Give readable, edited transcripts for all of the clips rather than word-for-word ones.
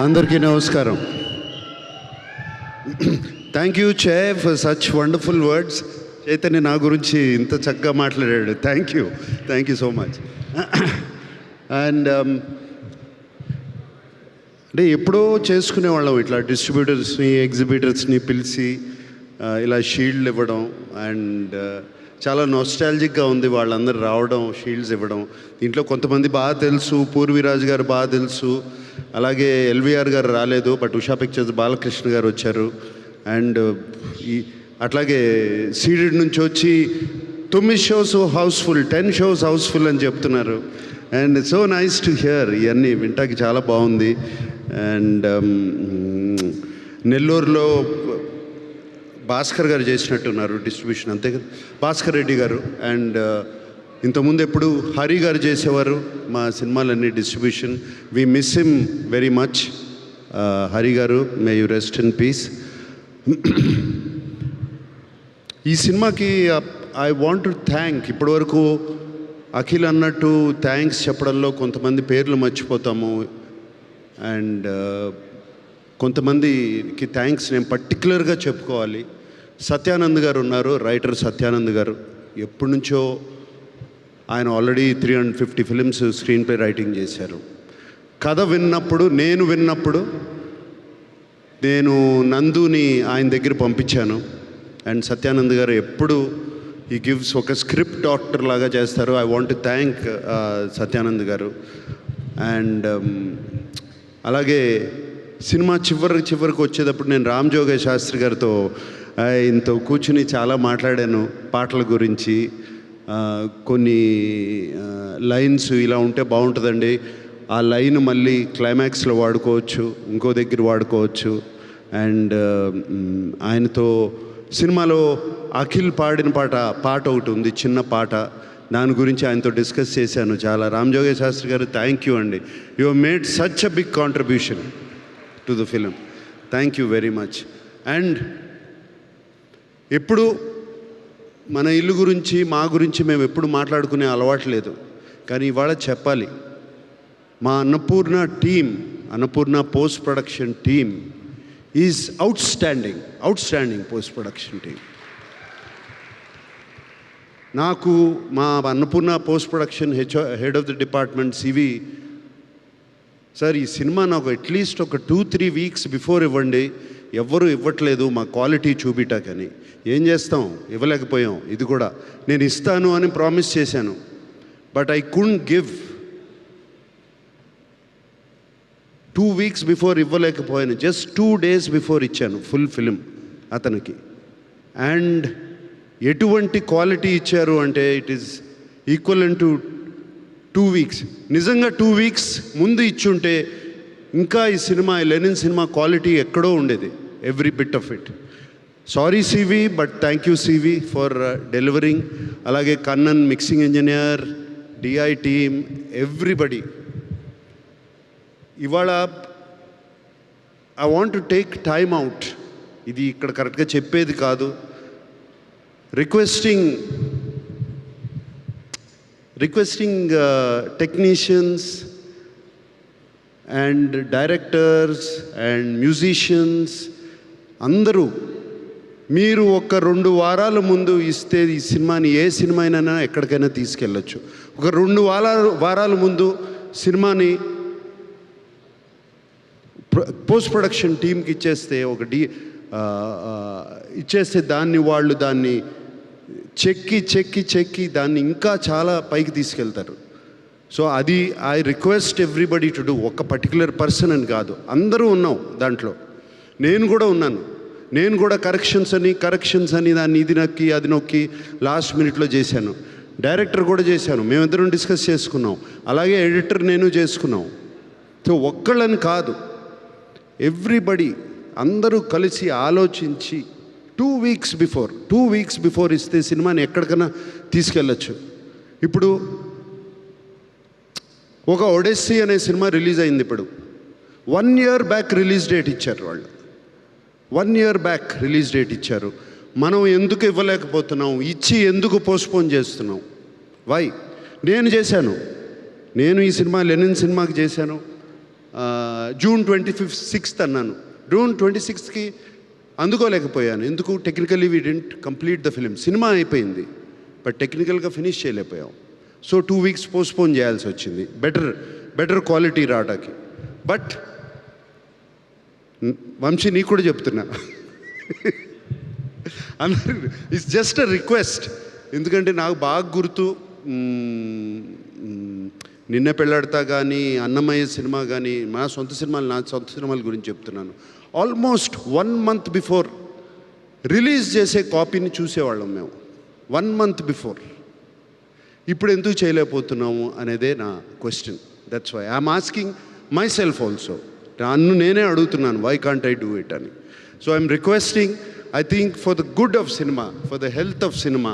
అందరికీ నమస్కారం. Thank you చే for such wonderful words. Chaitanya నా గురించి ఇంత చక్కగా మాట్లాడాడు. Thank you so much. And అంటే ఎప్పుడో చేసుకునేవాళ్ళం ఇట్లా డిస్ట్రిబ్యూటర్స్ని ఎగ్జిబిటర్స్ని పిలిచి ఇలా షీల్డ్లు ఇవ్వడం. అండ్ చాలా నోస్టాలజిక్గా ఉంది వాళ్ళందరూ రావడం, షీల్డ్స్ ఇవ్వడం. దీంట్లో కొంతమంది బాగా తెలుసు, పూర్వీరాజు గారు బాగా తెలుసు, అలాగే ఎల్వీఆర్ గారు రాలేదు, బట్ ఉషా పిక్చర్స్ బాలకృష్ణ గారు వచ్చారు. అండ్ అట్లాగే సీడెడ్ నుంచి వచ్చి 9 షోస్ హౌస్ఫుల్, 10 షోస్ హౌస్ఫుల్ అని చెప్తున్నారు. And so nice to hear. ఇవన్నీ వింటాకి చాలా బాగుంది. అండ్ నెల్లూరులో భాస్కర్ గారు చేసినట్టున్నారు డిస్ట్రిబ్యూషన్, అంతే కదా, భాస్కర్ రెడ్డి గారు. అండ్ ఇంతకుముందు ఎప్పుడు హరి గారు చేసేవారు మా సినిమాలన్నీ distribution. We miss him very much. Hari గారు, may you rest in peace. ఈ సినిమాకి ఐ వాంట్ టు థ్యాంక్, ఇప్పటివరకు అఖిల్ అన్నట్టు థ్యాంక్స్ చెప్పడంలో కొంతమంది పేర్లు మర్చిపోతాము. అండ్ కొంతమందికి థ్యాంక్స్ నేను పర్టికులర్గా చెప్పుకోవాలి. సత్యానంద్ గారు ఉన్నారు, రైటర్ సత్యానంద్ గారు. ఎప్పటి నుంచో ఆయన already 350 films screen play writing చేశారు. కథ విన్నప్పుడు, నేను నందుని ఆయన దగ్గర పంపించాను. అండ్ సత్యానంద్ గారు ఎప్పుడు ఈ గివ్స్ ఒక స్క్రిప్ట్ డాక్టర్ లాగా చేస్తారు. I want to thank Satyanand గారు. అండ్ అలాగే సినిమా చివరికి వచ్చేటప్పుడు నేను రామ్ జోగయ్య శాస్త్రి గారితో ఇంత కూర్చుని చాలా మాట్లాడాను పాటల గురించి. కొన్ని లైన్స్ ఇలా ఉంటే బాగుంటుందండి, ఆ లైన్ మళ్ళీ క్లైమాక్స్లో వాడుకోవచ్చు, ఇంకో దగ్గర వాడుకోవచ్చు. అండ్ ఆయనతో సినిమాలో అఖిల్ పాడిన పాట ఒకటి ఉంది, చిన్న పాట, దాని గురించి ఆయనతో డిస్కస్ చేశాను చాలా. రామ్ జోగయ్య శాస్త్రి గారు, థ్యాంక్ యూ అండి. You have made such a big contribution to the film. Thank you very much. And ఎప్పుడు మన ఇల్లు గురించి, మా గురించి మేము ఎప్పుడు మాట్లాడుకునే అలవాటు లేదు, కానీ ఇవాళ చెప్పాలి. మా Annapurna post production team is outstanding post production team. నాకు మా Annapurna post production head of the department CV sir, ఈ సినిమా నాకు అట్లీస్ట్ ఒక 2-3 వీక్స్ బిఫోర్ ఇవ్వండి, ఎవ్వరూ ఇవ్వట్లేదు మా క్వాలిటీ చూపిటాకని. ఏం చేస్తాం, ఇవ్వలేకపోయాం. ఇది కూడా నేను ఇస్తాను అని ప్రామిస్ చేశాను, but I couldn't give. 2 weeks before ఇవ్వలేకపోయాను, జస్ట్ 2 డేస్ బిఫోర్ ఇచ్చాను ఫుల్ ఫిలిం అతనికి. అండ్ ఎటువంటి క్వాలిటీ ఇచ్చారు అంటే it is equivalent to 2 weeks. నిజంగా 2 వీక్స్ ముందు ఇచ్చుంటే ఇంకా ఈ సినిమా, ఈ లెనిన్ సినిమా క్వాలిటీ ఎక్కడో ఉండేది, every bit of it. Sorry CV, but thank you CV for delivering. అలాగే Kannan mixing engineer, DI team, everybody. ఇవాళ I want to take time out, ఇది ఇక్కడ కరెక్ట్గా చెప్పేది కాదు, requesting technicians and directors and musicians అందరూ, మీరు ఒక 2 వారాల ముందు ఇస్తే ఈ సినిమాని, ఏ సినిమా అయినా ఎక్కడికైనా తీసుకెళ్ళచ్చు. ఒక 2 వారాల ముందు సినిమాని పోస్ట్ ప్రొడక్షన్ టీమ్కి ఇచ్చేస్తే, ఇచ్చేస్తే వాళ్ళు దాన్ని చెక్కి దాన్ని ఇంకా చాలా పైకి తీసుకెళ్తారు. సో అది I request everybody to do. ఒక పర్టికులర్ పర్సన్ అని కాదు, అందరూ ఉన్నాం దాంట్లో. నేను కూడా ఉన్నాను. నేను కూడా కరెక్షన్స్ అని దాన్ని ఇది నొక్కి అది నొక్కి లాస్ట్ మినిట్లో చేశాను. డైరెక్టర్ కూడా చేశాను, మేమిద్దరం డిస్కస్ చేసుకున్నాం. అలాగే ఎడిటర్ నేను చేసుకున్నాం. సో ఒక్కళ్ళని కాదు, ఎవ్రీబడి అందరూ కలిసి ఆలోచించి 2 వీక్స్ బిఫోర్ ఇస్తే సినిమాని ఎక్కడికైనా తీసుకెళ్ళచ్చు. ఇప్పుడు ఒక ఒడెస్సీ అనే సినిమా రిలీజ్ అయింది. ఇప్పుడు 1 year బ్యాక్ రిలీజ్ డేట్ ఇచ్చారు వాళ్ళు. 1 year బ్యాక్ రిలీజ్ డేట్ ఇచ్చారు. మనం ఎందుకు ఇవ్వలేకపోతున్నాం, ఇచ్చి ఎందుకు పోస్ట్పోన్ చేస్తున్నాం? వై? నేను చేశాను, నేను ఈ సినిమా లెనిన్ సినిమాకి చేశాను జూన్ 26th అన్నాను. జూన్ 26కి అందుకోలేకపోయాను. ఎందుకు? Technically we didn't complete the film. Cinema అయిపోయింది బట్ టెక్నికల్గా ఫినిష్ చేయలేకపోయాం. సో 2 weeks పోస్ట్పోన్ చేయాల్సి వచ్చింది బెటర్ క్వాలిటీ రావడానికి. బట్ వంశీ నీకు కూడా చెప్తున్నా, అందరూ ఇట్స్ జస్ట్ అ రిక్వెస్ట్. ఎందుకంటే నాకు బాగా గుర్తు, నిన్న పెళ్ళాడతా కానీ, అన్నమయ్య సినిమా కానీ, నా సొంత సినిమాల గురించి చెప్తున్నాను. ఆల్మోస్ట్ 1 month బిఫోర్ రిలీజ్ చేసే కాపీని చూసేవాళ్ళం మేము, 1 month బిఫోర్. ఇప్పుడు ఎందుకు చేయలేకపోతున్నాము అనేదే నా question. That's why I'm asking myself also. నన్ను నేనే అడుగుతున్నాను, why can't I do it అని. So I'm requesting, I think for the good of cinema, for the health of cinema,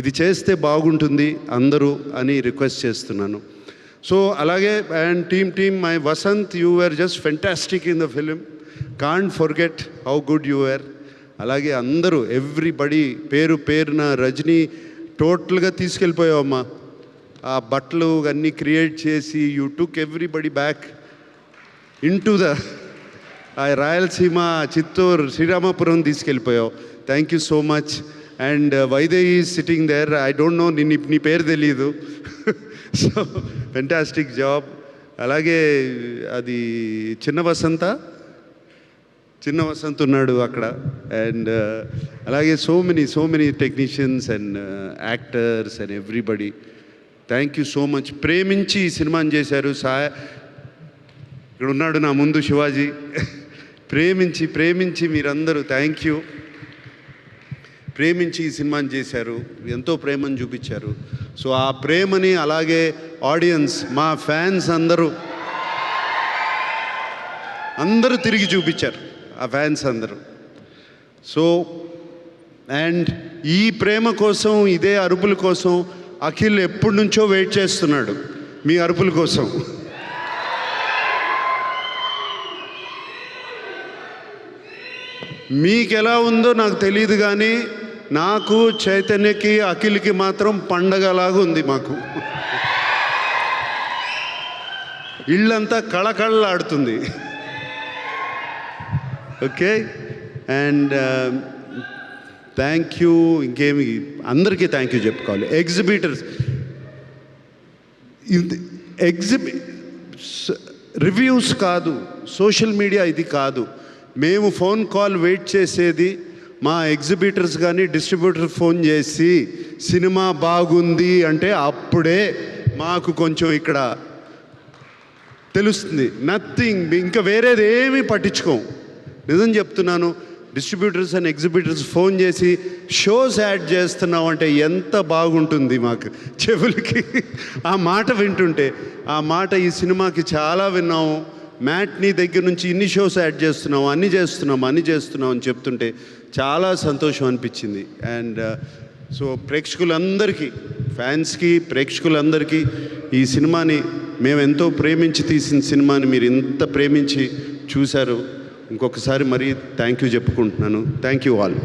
ఇది చేస్తే బాగుంటుంది అందరూ అని రిక్వెస్ట్ చేస్తున్నాను. సో అలాగే and team my Vasanth, you were just fantastic in the film, can't forget how good you were. అలాగే అందరూ everybody పేరున, రజనీ టోటల్గా తీసుకెళ్ళిపోయావమ్మా. ఆ బట్టలు అన్నీ క్రియేట్ చేసి you took everybody back into the Rayalaseema, Chittoor, Sriramapuram తీసుకెళ్ళిపోయావు. Thank you so much. And Vaidehi is sitting there, I don't know, నీ పేరు తెలీదు. So fantastic job. అలాగే అది చిన్న వసంత్ ఉన్నాడు అక్కడ. అండ్ అలాగే so many technicians and actors and everybody, thank you so much. ప్రేమించి ఈ సినిమాని చేశారు. ఇక్కడ ఉన్నాడు నా ముందు శివాజీ. ప్రేమించి మీరందరూ థ్యాంక్ యూ. ప్రేమించి ఈ సినిమాని చేశారు, ఎంతో ప్రేమను చూపించారు. సో ఆ ప్రేమని అలాగే ఆడియన్స్, మా ఫ్యాన్స్ అందరూ తిరిగి చూపించారు, ఆ ఫ్యాన్స్ అందరూ. సో అండ్ ఈ ప్రేమ కోసం, ఇదే అరుపుల కోసం అఖిల్ ఎప్పటి నుంచో వెయిట్ చేస్తున్నాడు, మీ అరుపుల కోసం. మీకు ఎలా ఉందో నాకు తెలియదు కానీ నాకు, చైతన్యకి, అఖిల్కి మాత్రం పండగలాగా ఉంది మాకు. ఇళ్ళంతా కళకళలాడుతుంది. ఓకే. And thank you. ఇంకేమి అందరికీ థ్యాంక్ యూ చెప్పుకోవాలి. ఎగ్జిబిటర్స్, రివ్యూస్ కాదు, సోషల్ మీడియా ఇది కాదు. మేము ఫోన్ కాల్ వెయిట్ చేసేది మా ఎగ్జిబిటర్స్ కానీ డిస్ట్రిబ్యూటర్ ఫోన్ చేసి సినిమా బాగుంది అంటే అప్పుడే మాకు కొంచెం ఇక్కడ తెలుస్తుంది. నథింగ్, ఇంకా వేరేది ఏమీ పట్టించుకోం. నిజం చెప్తున్నాను. డిస్ట్రిబ్యూటర్స్ అండ్ ఎగ్జిబిటర్స్ ఫోన్ చేసి షోస్ యాడ్ చేస్తున్నాం అంటే ఎంత బాగుంటుంది మాకు చెవులకి. ఆ మాట వింటుంటే, ఆ మాట ఈ సినిమాకి చాలా విన్నాము. మ్యాట్నీ దగ్గర నుంచి ఇన్ని షోస్ యాడ్ చేస్తున్నాం, అన్నీ చేస్తున్నాం అని చెప్తుంటే చాలా సంతోషం అనిపించింది. అండ్ సో ప్రేక్షకులందరికీ, ఫ్యాన్స్కి, ప్రేక్షకులందరికీ ఈ సినిమాని మేము ఎంతో ప్రేమించి తీసిన సినిమాని మీరు ఇంత ప్రేమించి చూశారు. ఇంకొకసారి మరీ థ్యాంక్ యూ చెప్పుకుంటున్నాను. Thank you all.